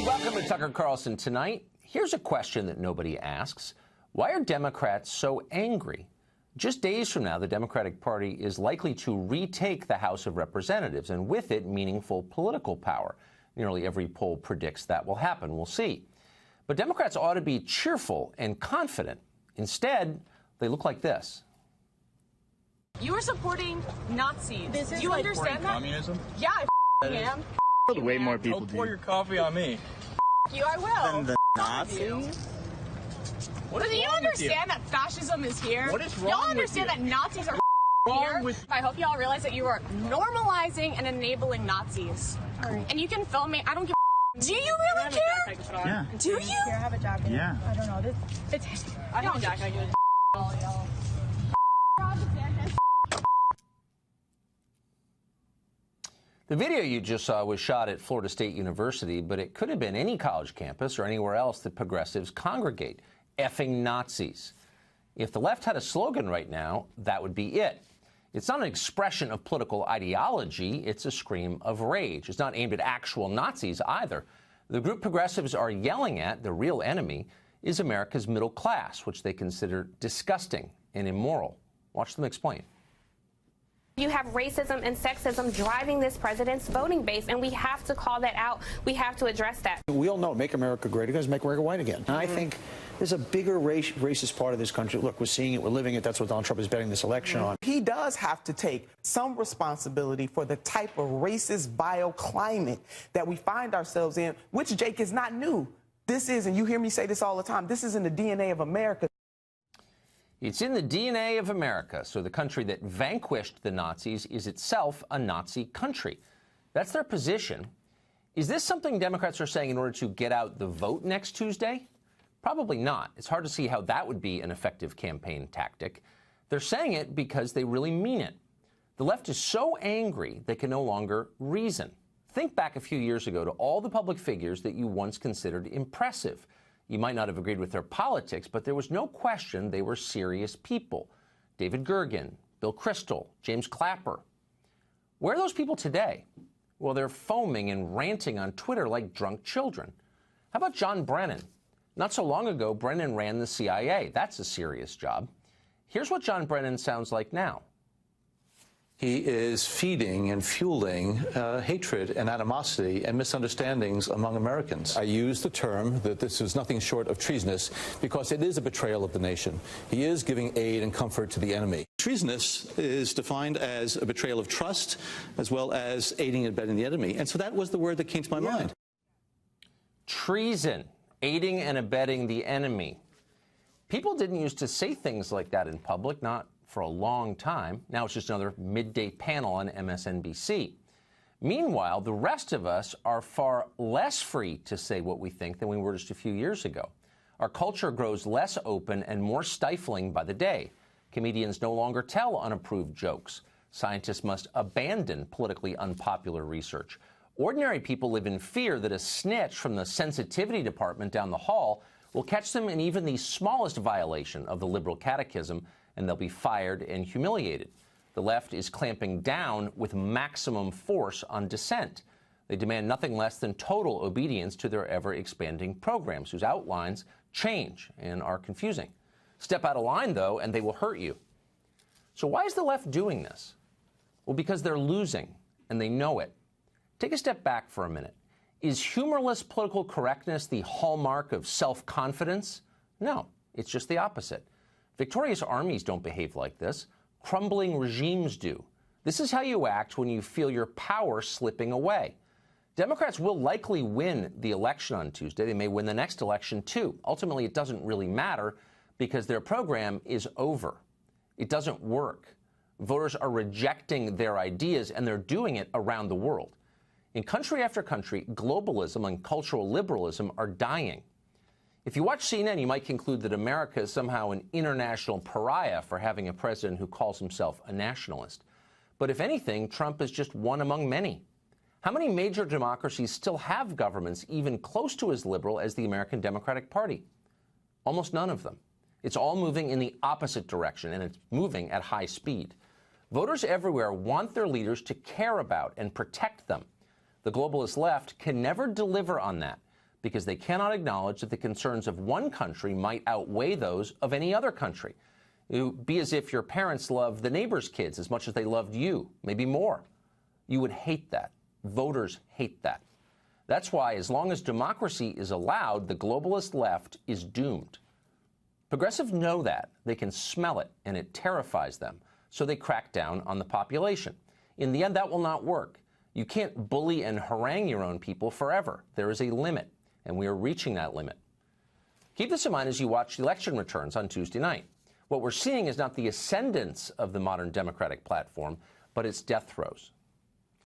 Welcome to Tucker Carlson Tonight. Here's a question that nobody asks. Why are Democrats so angry? Just days from now, the Democratic Party is likely to retake the House of Representatives, and with it, meaningful political power. Nearly every poll predicts that will happen. We'll see. But Democrats ought to be cheerful and confident. Instead, they look like this. You are supporting Nazis. Do you understand that? Communism? Yeah, I am. Way more people do. Pour your coffee on me. You, I will. Than the Nazis? What is wrong with you? That fascism is here? What is wrong Y'all understand with you? that Nazis are wrong here? with I hope y'all realize that you are normalizing and enabling Nazis. Right. And you can film me. I don't give a Do you really care? Yeah. Do you? Here, have a jacket. Yeah. I don't know. I have a jacket. I give y'all. The video you just saw was shot at Florida State University, but it could have been any college campus or anywhere else that progressives congregate. Effing Nazis. If the left had a slogan right now, that would be it. It's not an expression of political ideology, it's a scream of rage. It's not aimed at actual Nazis either. The group progressives are yelling at, the real enemy, is America's middle class, which they consider disgusting and immoral. Watch them explain. You have racism and sexism driving this president's voting base, and we have to call that out. We have to address that. We all know Make America Great Again is Make America White Again. And I think there's a bigger racist part of this country. Look, we're seeing it, we're living it. That's what Donald Trump is betting this election on. He does have to take some responsibility for the type of racist bioclimate that we find ourselves in, which, Jake, is not new. This is, and you hear me say this all the time, this is in the DNA of America. It's in the DNA of America, so the country that vanquished the Nazis is itself a Nazi country. That's their position. Is this something Democrats are saying in order to get out the vote next Tuesday? Probably not. It's hard to see how that would be an effective campaign tactic. They're saying it because they really mean it. The left is so angry they can no longer reason. Think back a few years ago to all the public figures that you once considered impressive. You might not have agreed with their politics, but there was no question they were serious people. David Gergen, Bill Kristol, James Clapper. Where are those people today? Well, they're foaming and ranting on Twitter like drunk children. How about John Brennan? Not so long ago, Brennan ran the CIA. That's a serious job. Here's what John Brennan sounds like now. He is feeding and fueling hatred and animosity and misunderstandings among Americans. I use the term that this is nothing short of treasonous because it is a betrayal of the nation. He is giving aid and comfort to the enemy. Treasonous is defined as a betrayal of trust as well as aiding and abetting the enemy. And so that was the word that came to my mind. Treason, aiding and abetting the enemy. People didn't used to say things like that in public, not for a long time. Now it's just another midday panel on MSNBC. Meanwhile, the rest of us are far less free to say what we think than we were just a few years ago. Our culture grows less open and more stifling by the day. Comedians no longer tell unapproved jokes. Scientists must abandon politically unpopular research. Ordinary people live in fear that a snitch from the sensitivity department down the hall will catch them in even the smallest violation of the liberal catechism, and they'll be fired and humiliated. The left is clamping down with maximum force on dissent. They demand nothing less than total obedience to their ever-expanding programs, whose outlines change and are confusing. Step out of line, though, and they will hurt you. So why is the left doing this? Well, because they're losing, and they know it. Take a step back for a minute. Is humorless political correctness the hallmark of self-confidence? No, it's just the opposite. Victorious armies don't behave like this. Crumbling regimes do. This is how you act when you feel your power slipping away. Democrats will likely win the election on Tuesday. They may win the next election, too. Ultimately, it doesn't really matter because their program is over. It doesn't work. Voters are rejecting their ideas, and they're doing it around the world. In country after country, globalism and cultural liberalism are dying. If you watch CNN, you might conclude that America is somehow an international pariah for having a president who calls himself a nationalist. But if anything, Trump is just one among many. How many major democracies still have governments even close to as liberal as the American Democratic Party? Almost none of them. It's all moving in the opposite direction, and it's moving at high speed. Voters everywhere want their leaders to care about and protect them. The globalist left can never deliver on that because they cannot acknowledge that the concerns of one country might outweigh those of any other country. It would be as if your parents loved the neighbor's kids as much as they loved you, maybe more. You would hate that. Voters hate that. That's why, as long as democracy is allowed, the globalist left is doomed. Progressives know that. They can smell it, and it terrifies them. So they crack down on the population. In the end, that will not work. You can't bully and harangue your own people forever. There is a limit, and we are reaching that limit. Keep this in mind as you watch the election returns on Tuesday night. What we're seeing is not the ascendance of the modern Democratic platform, but its death throes.